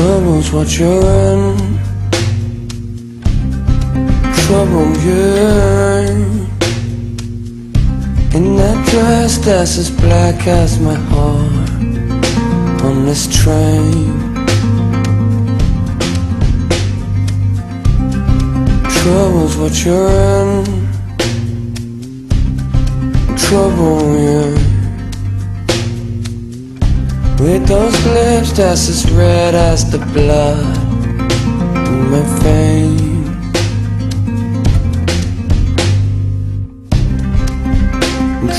Trouble's what you're in. Trouble, yeah. In that dress that's as black as my heart on this train. Trouble's what you're in. Trouble, yeah. With those lips that's as red as the blood in my veins.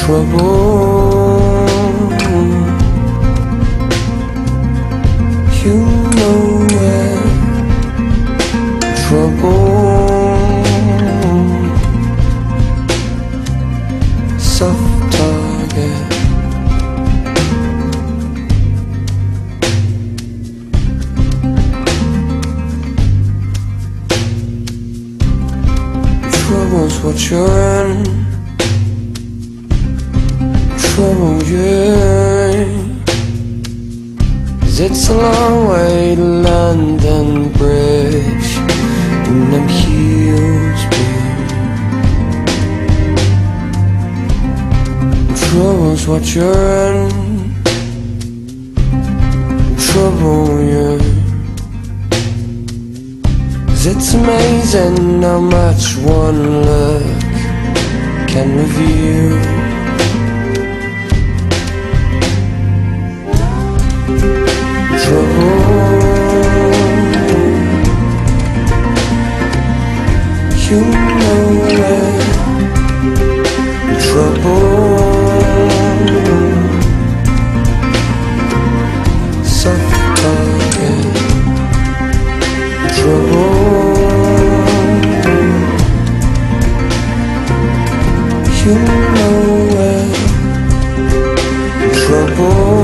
Trouble, you know where. Trouble, soft target. Trouble's what you're in. Trouble, yeah. 'Cause it's a long way to London Bridge in them heels, babe. Trouble's what you're in. Trouble, yeah. 'Cause it's amazing how much one look can reveal. Trouble, you know it. Trouble, soft target. Trouble, you know it. Trouble.